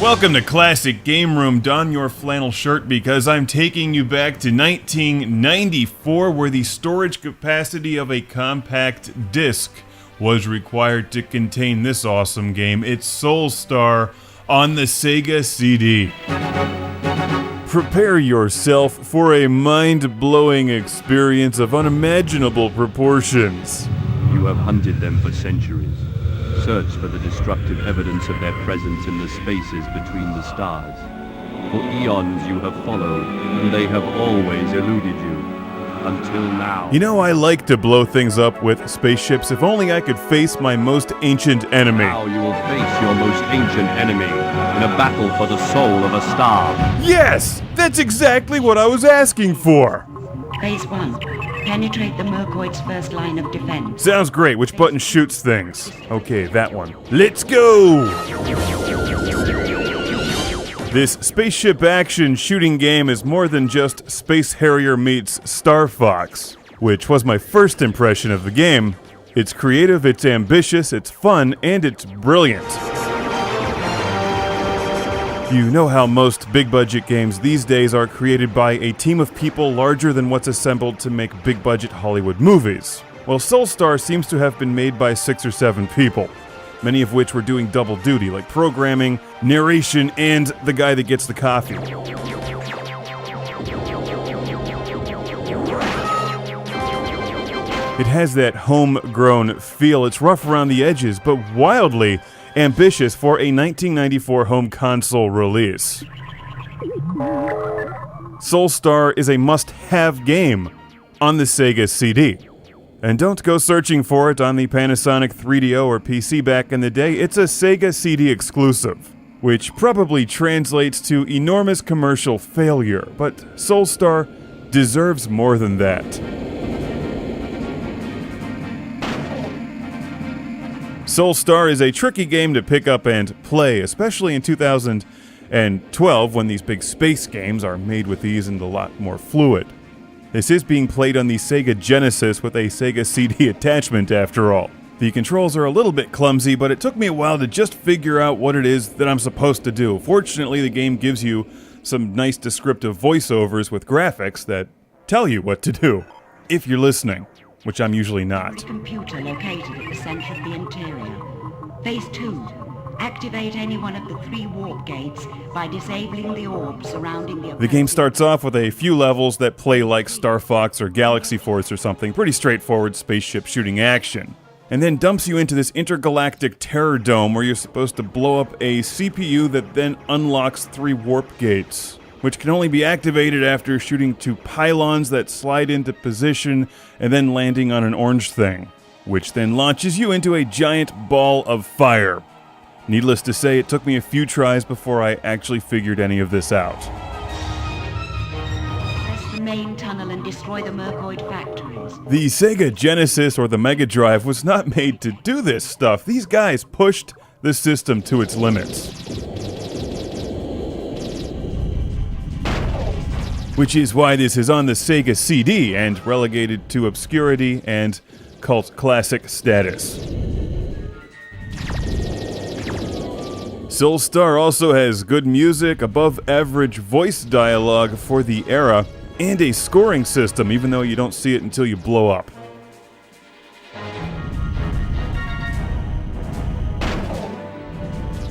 Welcome to Classic Game Room. Don your flannel shirt because I'm taking you back to 1994, where the storage capacity of a compact disc was required to contain this awesome game. It's SOULSTAR on the Sega CD. Prepare yourself for a mind-blowing experience of unimaginable proportions. You have hunted them for centuries, searched for the destructive evidence of their presence in the spaces between the stars. For eons you have followed, and they have always eluded you, until now. You know, I like to blow things up with spaceships. If only I could face my most ancient enemy. Now you will face your most ancient enemy in a battle for the soul of a star. Yes! That's exactly what I was asking for! Phase 1. Penetrate the Mercoid's first line of defense. Sounds great. Which button shoots things? Okay, that one. Let's go! This spaceship action shooting game is more than just Space Harrier meets Star Fox, which was my first impression of the game. It's creative, it's ambitious, it's fun, and it's brilliant. You know how most big-budget games these days are created by a team of people larger than what's assembled to make big-budget Hollywood movies. Well, SOULSTAR seems to have been made by 6 or 7 people, many of which were doing double duty, like programming, narration, and the guy that gets the coffee. It has that homegrown feel. It's rough around the edges, but wildly ambitious for a 1994 home console release. SOULSTAR is a must-have game on the Sega CD. And don't go searching for it on the Panasonic 3DO or PC back in the day. It's a Sega CD exclusive, which probably translates to enormous commercial failure, but SOULSTAR deserves more than that. SOULSTAR is a tricky game to pick up and play, especially in 2012 when these big space games are made with ease and a lot more fluid. This is being played on the Sega Genesis with a Sega CD attachment after all. The controls are a little bit clumsy, but it took me a while to just figure out what it is that I'm supposed to do. Fortunately, the game gives you some nice descriptive voiceovers with graphics that tell you what to do, if you're listening. Which I'm usually not. Computer located at the center of the interior. Phase 2. Activate any one of the 3 warp gates by disabling the orb surrounding the... The game starts off with a few levels that play like Star Fox or Galaxy Force or something. Pretty straightforward spaceship shooting action. And then dumps you into this intergalactic terror dome where you're supposed to blow up a CPU that then unlocks 3 warp gates, which can only be activated after shooting 2 pylons that slide into position and then landing on an orange thing, which then launches you into a giant ball of fire. Needless to say, it took me a few tries before I actually figured any of this out. Press the main tunnel and destroy the Mercoid factories. The Sega Genesis or the Mega Drive was not made to do this stuff. These guys pushed the system to its limits. Which is why this is on the Sega CD and relegated to obscurity and cult classic status. SOULSTAR also has good music, above-average voice dialogue for the era, and a scoring system, even though you don't see it until you blow up.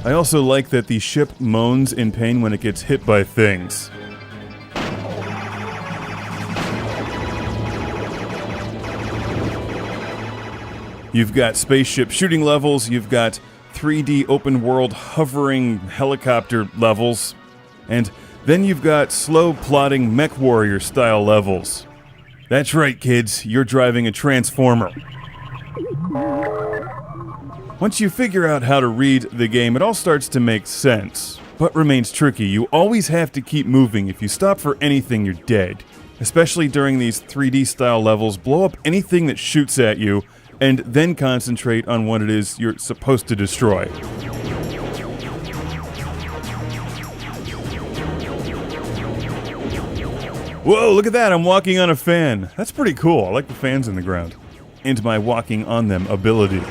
I also like that the ship moans in pain when it gets hit by things. You've got spaceship shooting levels, you've got 3D open world hovering helicopter levels, and then you've got slow plotting mech warrior style levels. That's right, kids, you're driving a transformer. Once you figure out how to read the game, it all starts to make sense, but remains tricky. You always have to keep moving. If you stop for anything, you're dead. Especially during these 3D style levels, blow up anything that shoots at you, and then concentrate on what it is you're supposed to destroy. Whoa, look at that, I'm walking on a fan. That's pretty cool, I like the fans in the ground. And my walking on them ability.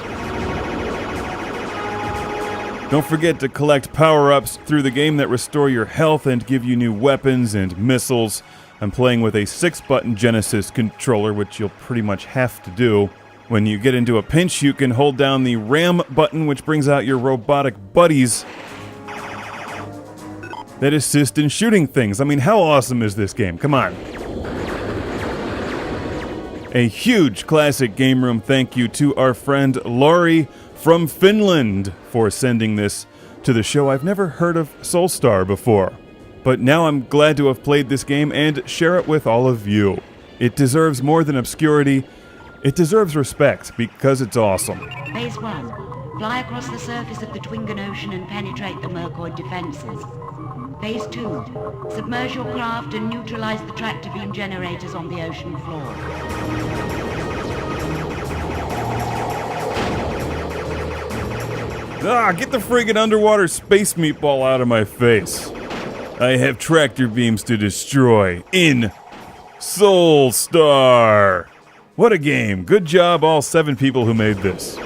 Don't forget to collect power-ups through the game that restore your health and give you new weapons and missiles. I'm playing with a 6-button Genesis controller, which you'll pretty much have to do. When you get into a pinch, you can hold down the RAM button, which brings out your robotic buddies that assist in shooting things. I mean, how awesome is this game? Come on. A huge Classic Game Room thank you to our friend Laurie from Finland for sending this to the show. I've never heard of SOULSTAR before, but now I'm glad to have played this game and share it with all of you. It deserves more than obscurity. It deserves respect because it's awesome. Phase 1. Fly across the surface of the Twingan Ocean and penetrate the Mercoid defenses. Phase 2. Submerge your craft and neutralize the tractor beam generators on the ocean floor. Get the friggin' underwater space meatball out of my face. I have tractor beams to destroy in SOULSTAR. What a game. Good job, all 7 people who made this.